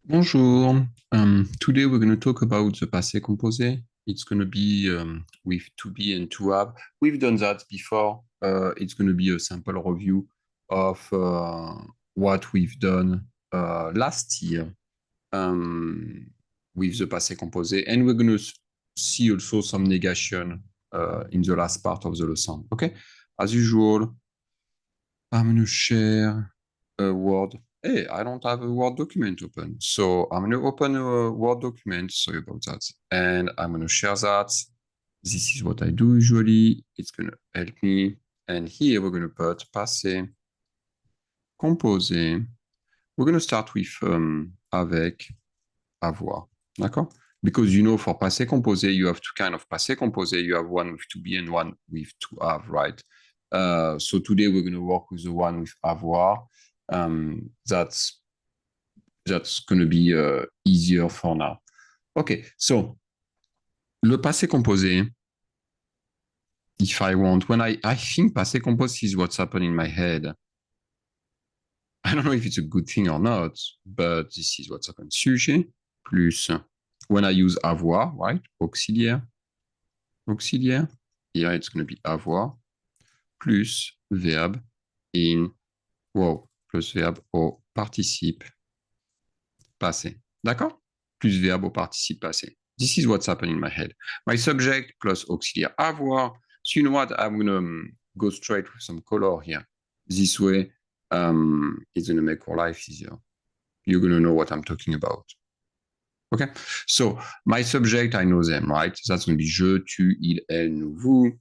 Bonjour. Today we're going to talk about the passé composé. It's going to be with to be and to have. We've done that before. It's going to be a sample review of what we've done last year with the passé composé. And we're going to see also some negation in the last part of the lesson. Okay? As usual, I'm going to share a Word. Hey, I don't have a Word document open. So I'm going to open a Word document. Sorry about that. And I'm going to share that. This is what I do usually. It's going to help me. And here we're going to put passé, composé. We're going to start with avec, avoir. D'accord? Because you know, for passé composé, you have two kinds of passé composé. You have one with to be and one with to have, right? So today we're going to work with the one with avoir. That's going to be easier for now. Okay, so le passé composé, if I want, when I think passé composé is what's happening in my head. I don't know if it's a good thing or not, but this is what's happened. Sujet plus, when I use avoir, right? Auxiliaire. Auxiliaire. Here it's going to be avoir plus verbe in, wow, plus verbe au participe passé. D'accord? Plus verbe au participe passé. This is what's happening in my head. My subject plus auxiliaire avoir. So you know what? I'm going to go straight with some color here. This way, it's going to make our life easier. You're going to know what I'm talking about. Okay? So my subject, I know them, right? That's going to be je, tu, il, elle, nous, vous.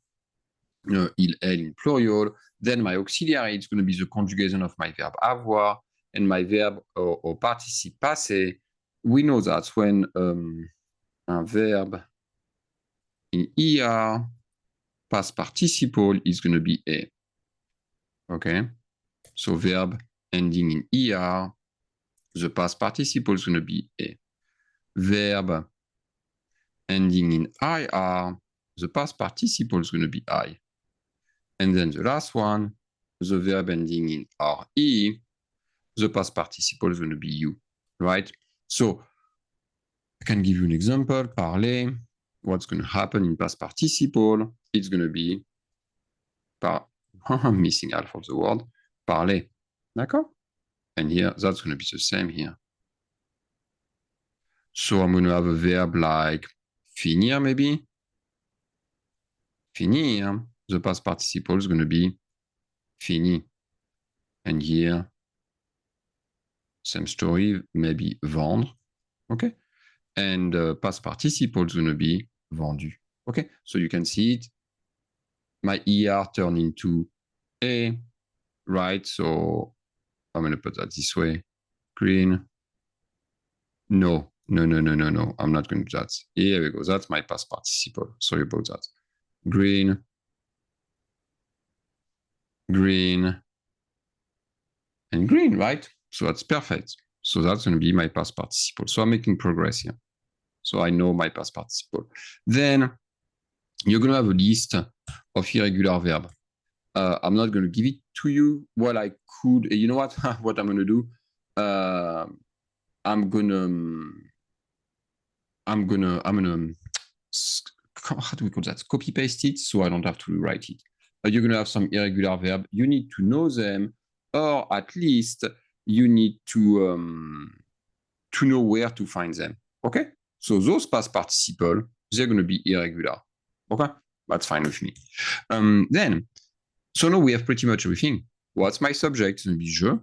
Il, elle in plural. Then my auxiliary, it's going to be the conjugation of my verb avoir and my verb au participe passé. We know that when un verb in ER past participle is going to be a. Okay? So verb ending in ER, the past participle is going to be a. Verb ending in IR, the past participle is going to be I. And then the last one, the verb ending in RE, the past participle is going to be you, right? So I can give you an example. Parler. What's going to happen in past participle? It's going to be I'm missing half of the word. Parler. D'accord? And here, that's going to be the same here. So I'm going to have a verb like finir, maybe. Finir. The past participle is going to be fini. And here, same story, maybe vendre. Okay? And past participle is going to be vendu. Okay? So you can see it. My ER turned into A, right? So I'm going to put that this way. Green. No. I'm not going to do that. Here we go. That's my past participle. Sorry about that. Green. Green. And green, right? So that's perfect. So that's going to be my past participle. So I'm making progress here. So I know my past participle. Then you're going to have a list of irregular verbs. I'm not going to give it to you. What I could, you know what? What I'm going to do? I'm gonna, how do we call that? Copy paste it so I don't have to write it. You're going to have some irregular verb. You need to know them, or at least you need to know where to find them. Okay? So those past participle, they're going to be irregular. Okay? That's fine with me. Then, so now we have pretty much everything. What's my subject? It's going to be je.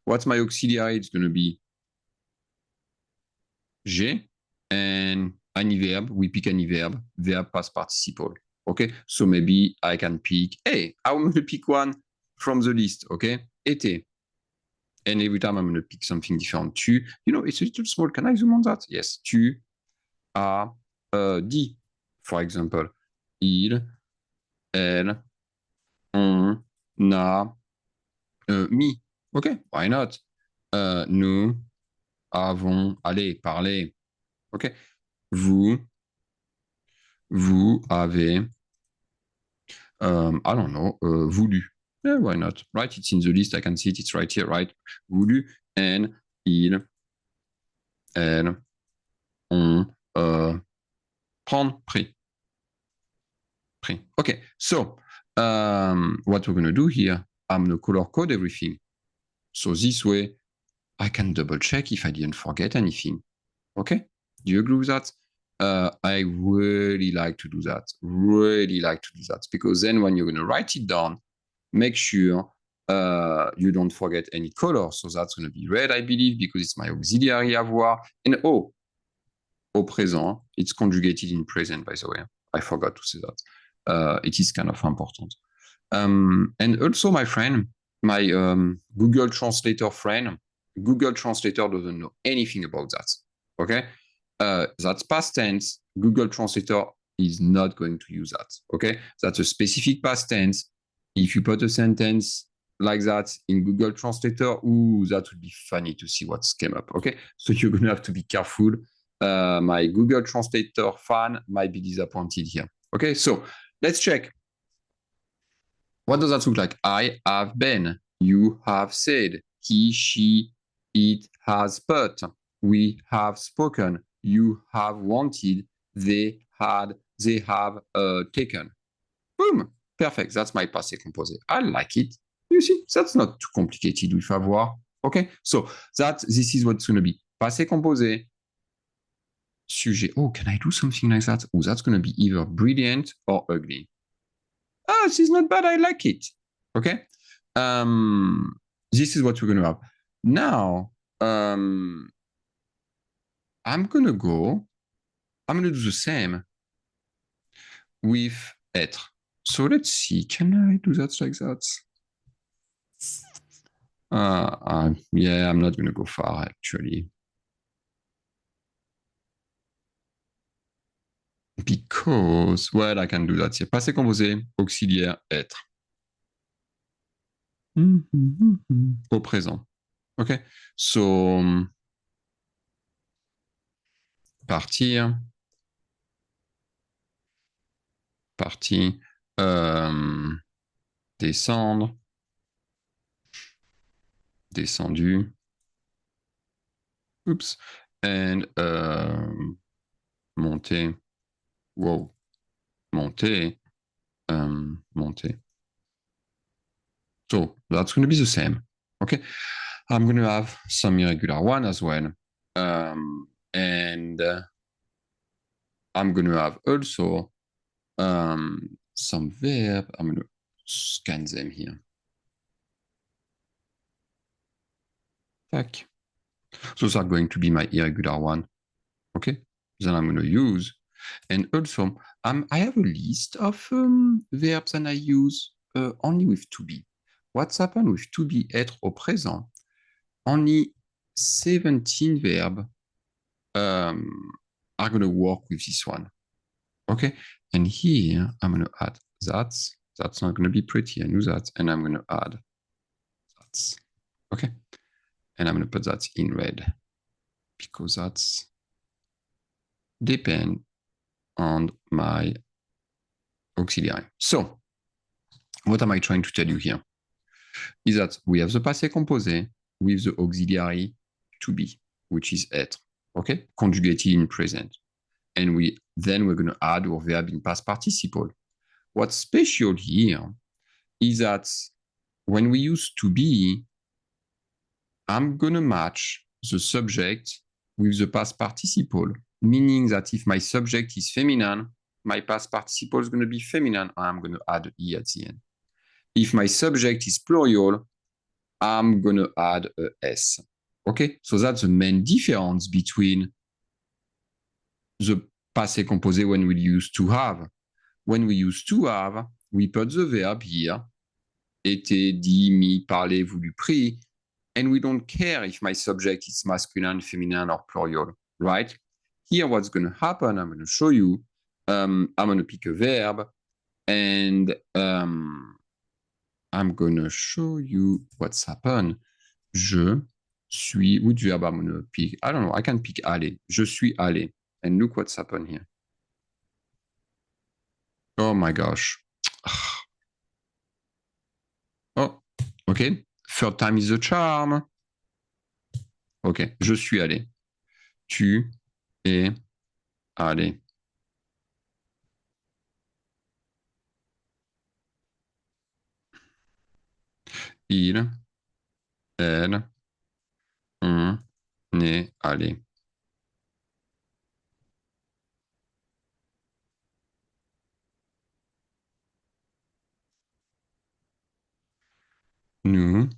What's my auxiliary? It's going to be j'ai. And any verb, we pick any verb, verb past participle. Okay? So maybe I can pick, hey, I'm going to pick one from the list. Okay? Été. And every time I'm going to pick something different. Tu, you know, it's a little small. Can I zoom on that? Yes. Tu as dit, for example. Il, elle, on a mis. OK, why not? Nous avons, allez, parlé. OK. Vous avez, I don't know, voulu. Yeah, why not? Right, it's in the list. I can see it. It's right here, right? Voulu. And il elles ont prendre, pris. Okay, so what we're going to do here, I'm going to color code everything. So this way, I can double check if I didn't forget anything. Okay, do you agree with that? I really like to do that. Because then when you're going to write it down, make sure you don't forget any color. So that's going to be red, I believe, because it's my auxiliary avoir. And au présent, it's conjugated in present, by the way. I forgot to say that. It is kind of important. And also, my friend, my Google Translator friend, Google Translator doesn't know anything about that. Okay? That's past tense. Google Translator is not going to use that. Okay? That's a specific past tense. If you put a sentence like that in Google Translator, ooh, that would be funny to see what's came up. Okay? So you're going to have to be careful. My Google Translator fan might be disappointed here. Okay? So let's check. What does that look like? I have been. You have said. He, she, it has put. We have spoken. You have wanted. They have taken. Boom. Perfect. That's my passé composé. I like it. You see, that's not too complicated with avoir. Okay? So this is what's going to be. Passé composé. Sujet. Oh, can I do something like that? Oh, that's going to be either brilliant or ugly. Ah, this is not bad. I like it. Okay. This is what we're going to have. Now, I'm going to do the same with être. So let's see. Can I do that like that? Yeah, I'm not going to go far, actually. Because, well, I can do that. C'est passé composé, auxiliaire, être. Au présent. Okay. So, partir. Parti. Descendre. Descendu. Oops. And monter. Whoa. Monter. Monter. So that's going to be the same. Okay. I'm going to have some irregular one as well. And I'm going to have also some verb. I'm going to scan them here. Tack. Those are going to be my irregular one. Okay. Then I'm going to use. And also, I have a list of verbs and I use only with to be. What's happened with to be, être au présent? Only 17 verbs are going to work with this one. Okay. And here I'm going to add that. That's not going to be pretty. I knew that. And I'm going to add that. Okay. And I'm going to put that in red because that's depend on my auxiliary. So what am I trying to tell you here? Is that we have the passé composé with the auxiliary to be, which is être, okay, conjugated in present. And we're going to add our verb in past participle. What's special here is that when we use to be, I'm going to match the subject with the past participle, meaning that if my subject is feminine, my past participle is going to be feminine, and I'm going to add E at the end. If my subject is plural, I'm going to add a S. Okay, so that's the main difference between the passé composé when we use to have. When we use to have, we put the verb here, été, dit, mis, parlé, voulu, pris, and we don't care if my subject is masculine, feminine, or plural, right? Here, what's going to happen, I'm going to show you, I'm going to pick a verb, and I'm going to show you what's happened. Je suis, which verb I'm going to pick? I don't know, I can pick aller. Je suis allé. And look what's happened here. Oh my gosh. Oh, okay. Third time is the charm. Okay, je suis allé. tu es allé. Il, elle, on est allé. Nous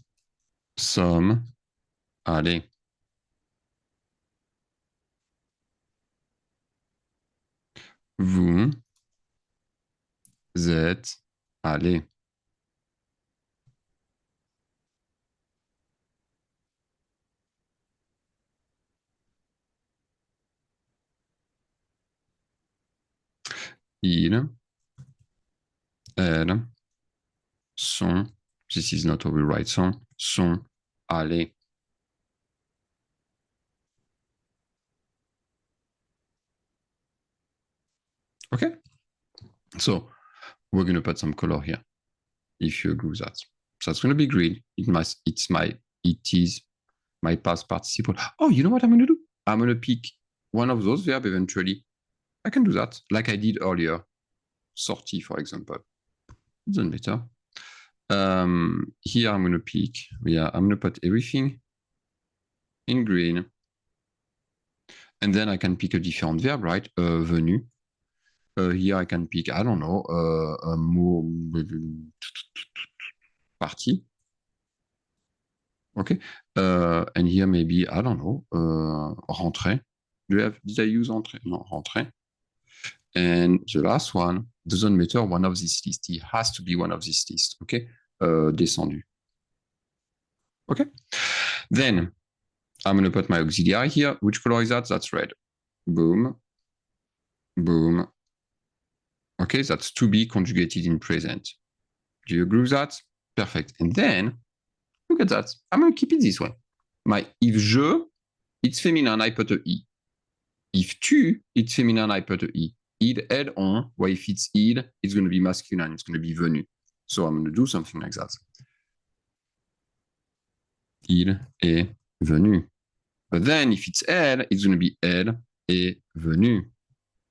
sommes allés. Vous êtes allés. Il, elle, sont, this is not how we write sont allés. Okay? So we're going to put some color here, if you agree with that. So it's going to be green. It is my past participle. Oh, you know what I'm going to do? I'm going to pick one of those verbs eventually. I can do that, like I did earlier. Sorti, for example. Doesn't matter. Here I'm going to pick, I'm going to put everything in green. And then I can pick a different verb, right? Venu. Here I can pick, I don't know, a more party. Okay. And here maybe, I don't know, rentrer. Did I use rentrer? No, rentrer. And the last one doesn't matter, one of this list. It has to be one of this list. Okay. Descendu. Okay. Then I'm going to put my auxiliary here. Which color is that? That's red. Boom. Boom. Okay, that's to be conjugated in present. Do you agree with that? Perfect. And then, look at that. I'm going to keep it this way. If je, it's feminine, I put a I. If tu, it's feminine, I put a I. Il, elle, on. Well, if it's il, it's going to be masculine. It's going to be venu. So I'm going to do something like that. Il est venu. But then if it's elle, it's going to be elle est venu.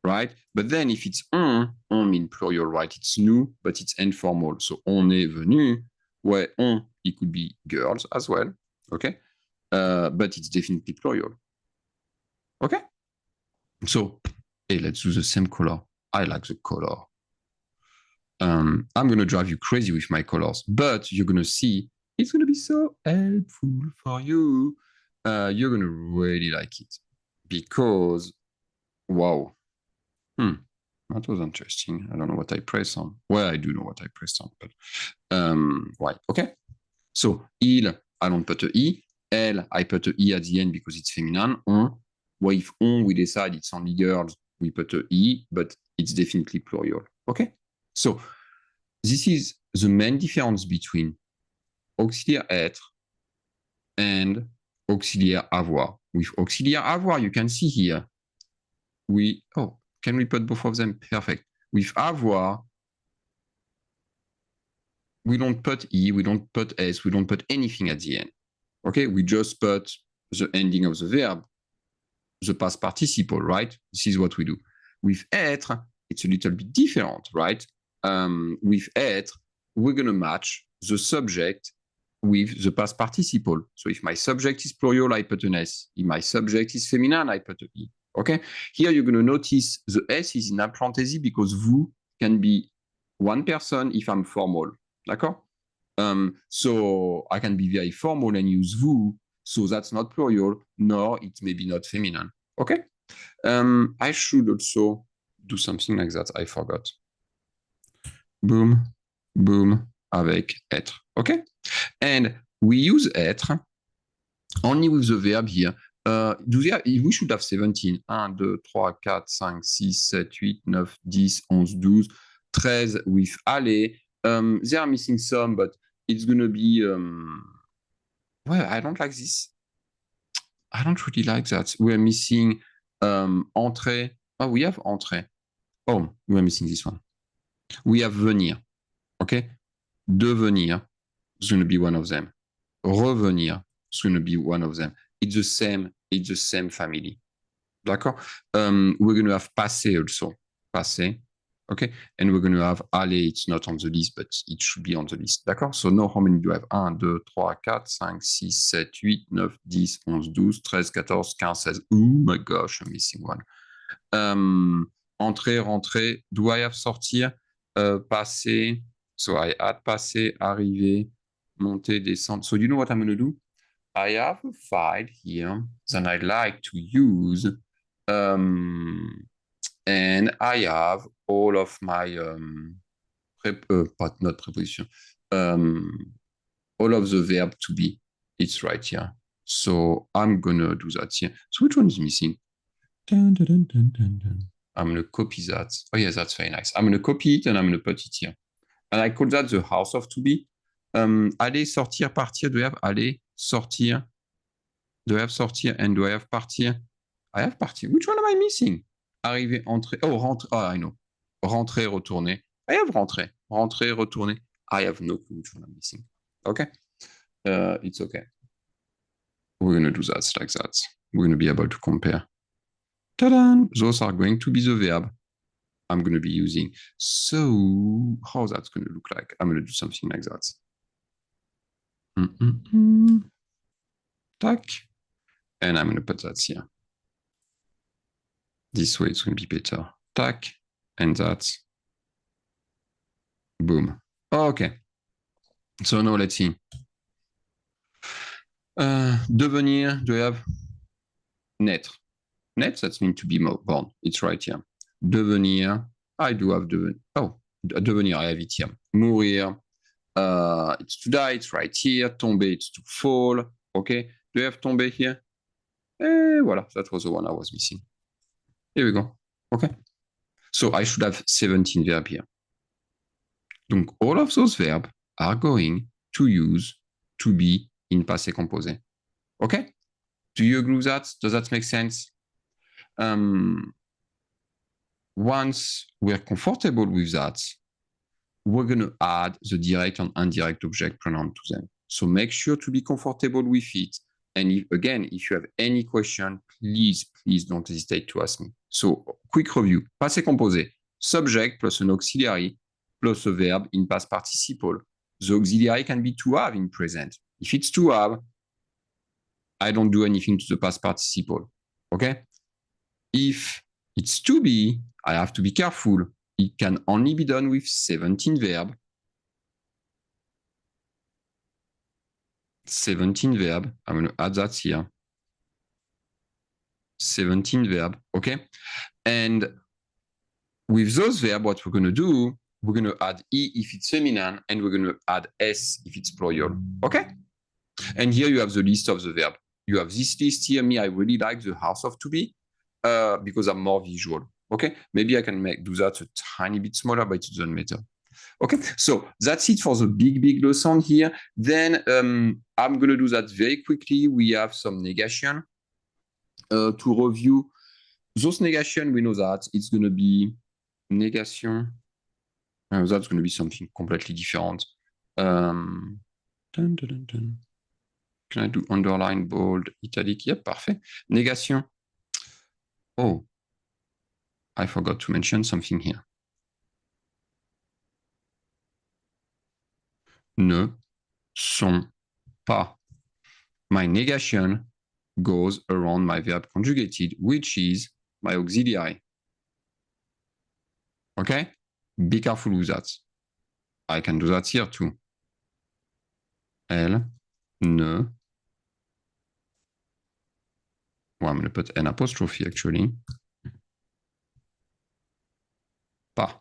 Right? But then if it's on means plural, right? It's nous, but it's informal. So on est venu, where on, it could be girls as well, okay? But it's definitely plural. Okay? So, hey, let's do the same color. I like the color. I'm going to drive you crazy with my colors, but you're going to see it's going to be so helpful for you. You're going to really like it because, wow. That was interesting. I don't know what I press on. Well, I do know what I pressed on, but right. Okay. So il, I don't put a I. Elle, I put a I at the end because it's feminine. On. Well, if on, we decide it's only girls, we put a I, but it's definitely plural. Okay. So this is the main difference between auxiliaire être and auxiliaire avoir. With auxiliaire avoir, you can see here, can we put both of them? Perfect. With avoir, we don't put I, we don't put S, we don't put anything at the end. Okay, we just put the ending of the verb, the past participle, right? This is what we do. With être, it's a little bit different, right? With être, we're going to match the subject with the past participle. So if my subject is plural, I put an S. If my subject is feminine, I put an I. Okay? Here you're going to notice the S is in parentheses because vous can be one person if I'm formal. D'accord? So I can be very formal and use vous. So that's not plural, nor it's maybe not feminine. Okay? I should also do something like that. I forgot. Boom, boom, avec, être. Okay? And we use être only with the verb here. We should have 17. 1, 2, 3, 4, 5, 6, 7, 8, 9, 10, 11, 12, 13 with aller. They are missing some, but it's going to be... well, I don't like this. I don't really like that. We're missing entrer. Oh, we have entrer. Oh, we're missing this one. We have venir. Okay? Devenir is going to be one of them. Revenir is going to be one of them. It's the same family. D'accord? We're going to have passé also. Passé. Okay? And we're going to have aller. It's not on the list, but it should be on the list. D'accord? So now how many do I have? 1, 2, 3, 4, 5, 6, 7, 8, 9, 10, 11, 12, 13, 14, 15, 16. Oh my gosh, I'm missing one. Entrer, rentrer. Do I have sortir? Passer. So I add passer, arriver, monter, descendre. So you know what I'm going to do? I have a file here that I like to use. And I have all of my not preposition, all of the verb to be. It's right here. So I'm gonna do that here. So which one is missing? Dun, dun, dun, dun, dun, dun. I'm gonna copy that. Oh yeah, that's very nice. I'm gonna copy it and I'm gonna put it here. And I call that the house of to be. Aller, sortir, partir. Do I have aller, sortir? Do I have sortir and do I have partir? I have partir. Which one am I missing? Arriver, entrer. Oh, rentrer. Oh, I know. Rentrer, retourner. I have rentrer. Rentrer, retourner. I have no clue which one I'm missing. Okay. It's okay. We're going to do that like that. We're going to be able to compare. Ta-da! Those are going to be the verb I'm going to be using. So how that's going to look like? I'm going to do something like that. Tac. And I'm going to put that here. This way it's going to be better. Tac. And that's boom. Okay. So now let's see. Devenir, do I have naître? Naître, that means to be born. It's right here. Devenir, I do have devenir. Oh, devenir, I have it here. Mourir, it's to die, it's right here. Tomber, it's to fall. Okay. Do I have tomber here? Voilà, that was the one I was missing. Here we go. Okay. So I should have 17 verbs here. Donc, all of those verbs are going to use to be in passé composé. Okay? Do you agree with that? Does that make sense? Once we're comfortable with that, we're going to add the direct and indirect object pronoun to them. So make sure to be comfortable with it. And if you have any question, please don't hesitate to ask me. So quick review. Passé composé. Subject plus an auxiliary plus a verb in past participle. The auxiliary can be to have in present. If it's to have, I don't do anything to the past participle. Okay? If it's to be, I have to be careful. It can only be done with 17 verbs. 17 verbs. I'm going to add that here. 17 verbs. Okay? And with those verbs, what we're going to do, we're going to add E if it's feminine, and we're going to add S if it's plural. Okay? And here you have the list of the verb. You have this list here. Me, I really like the house of to be because I'm more visual. Okay? Maybe I can do that a tiny bit smaller, but it doesn't matter. Okay? So that's it for the big lesson here. Then I'm going to do that very quickly. We have some negation to review. Those negation, we know that it's going to be negation. That's going to be something completely different. Dun, dun, dun, dun. Can I do underline, bold, italic? Yep, parfait. Négation. Oh, I forgot to mention something here. Ne sont pas. My negation goes around my verb conjugated, which is my auxiliary. Okay? Be careful with that. I can do that here too. Elle ne. Well, I'm going to put an apostrophe actually. Pas.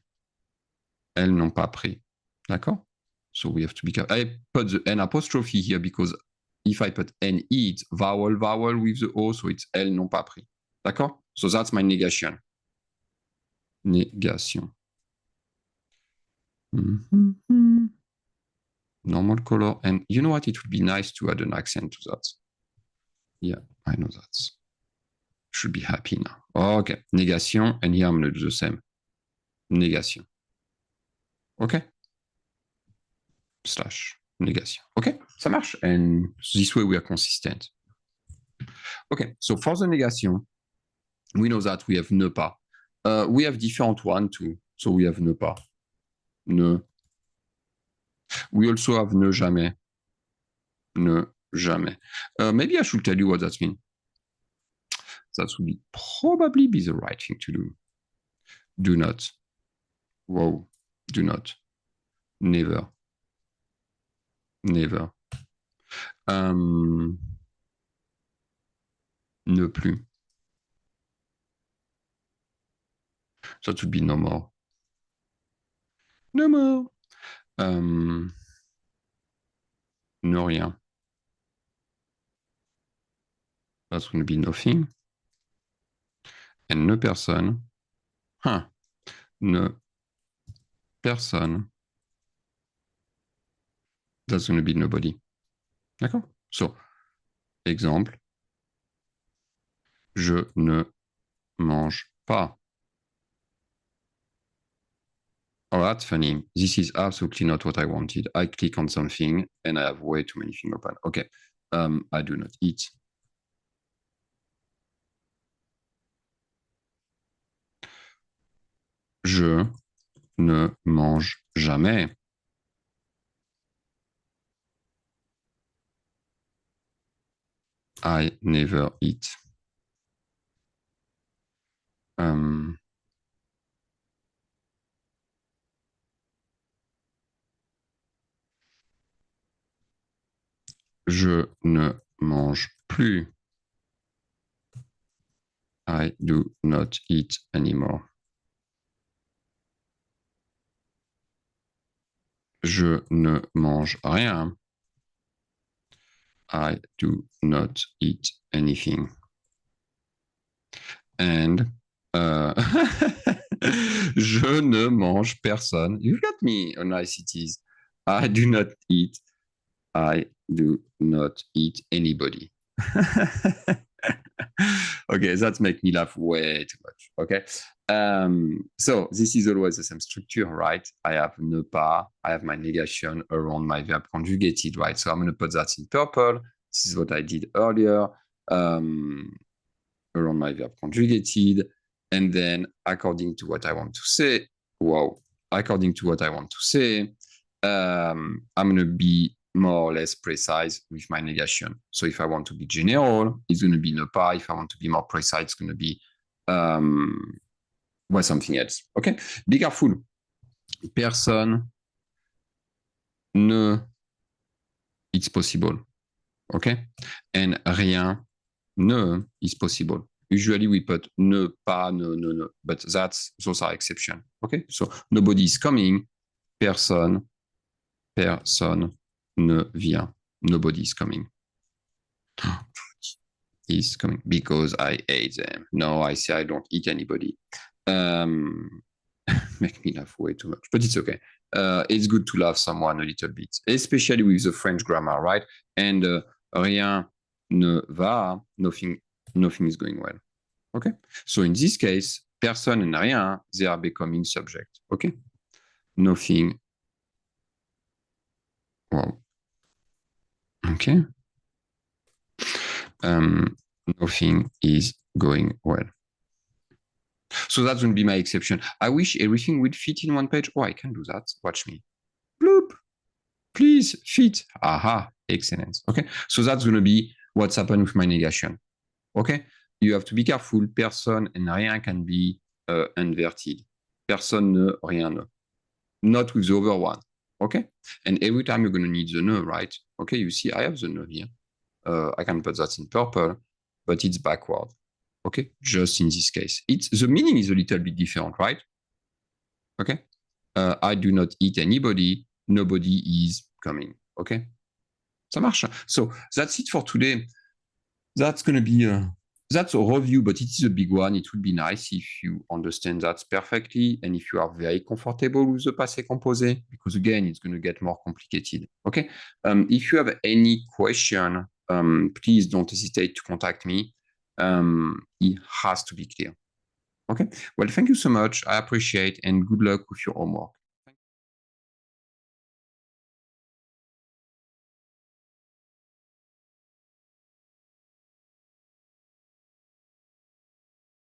Elles n'ont pas pris. D'accord? So we have to be careful. I put the N apostrophe here because if I put N, it's vowel with the O, so it's elles n'ont pas pris. D'accord? So that's my negation. Négation. Normal color. And you know what? It would be nice to add an accent to that. Yeah, I know that. Should be happy now. Okay. Négation. And here I'm going to do the same. Négation. Okay? Slash. Négation. Okay? Ça marche. And this way we are consistent. Okay. So for the negation, We know that we have ne pas. We have different one too. So we have ne pas. Ne. We also have ne jamais. Ne jamais. Maybe I should tell you what that means. That would probably be the right thing to do. Do not. Whoa. Do not. Never. Never. Ne plus. That would be no more. No more. Ne rien. That's going to be nothing. And ne personne. Huh. Ne personne. That's going to be nobody. D'accord? So, exemple. Je ne mange pas. Oh, that's funny. This is absolutely not what I wanted. I click on something and I have way too many things open. Okay. I do not eat. Je ne mange jamais. I never eat. Je ne mange plus. I do not eat anymore. Je ne mange rien. I do not eat anything. And je ne mange personne. You got me on ICTs. I do not eat. I do not eat anybody. Okay, that makes me laugh way too much. Okay. So this is always the same structure, right? I have ne pas, I have my negation around my verb conjugated, right? So I'm going to put that in purple. This is what I did earlier, around my verb conjugated. And then according to what I want to say, according to what I want to say, I'm going to be more or less precise with my negation. So if I want to be general, it's going to be ne pas. If I want to be more precise, it's going to be something else. Okay? Be careful. Personne ne, it's possible. Okay? And rien ne is possible. Usually we put ne pas, no, but those are exceptions. Okay? So nobody is coming. Personne ne vient. Nobody is coming. Is coming because I ate them. No, I say I don't eat anybody. Make me laugh way too much, but it's okay. It's good to laugh someone a little bit, especially with the French grammar, right? And rien ne va, nothing is going well. Okay? So in this case, personne and rien, they are becoming subject. Okay? Nothing. Wow. Okay. Nothing is going well. So that's going to be my exception. I wish everything would fit in one page. Oh, I can do that. Watch me. Bloop. Please fit. Aha. Excellent. Okay. So that's going to be what's happened with my negation. Okay. You have to be careful. Personne and rien can be inverted. Personne ne, rien ne. Not with the other one. Okay. And every time you're going to need the ne, right? Okay. You see, I have the ne here. I can put that in purple, but it's backward. Okay, just in this case. The meaning is a little bit different, right? Okay. I do not eat anybody. Nobody is coming. Okay. Ça marche. So that's it for today. That's going to be that's a review, but it is a big one. It would be nice if you understand that perfectly and if you are very comfortable with the passé composé, because again, it's going to get more complicated. Okay. If you have any question, please don't hesitate to contact me. It has to be clear. Okay. Well, thank you so much. I appreciate and good luck with your homework.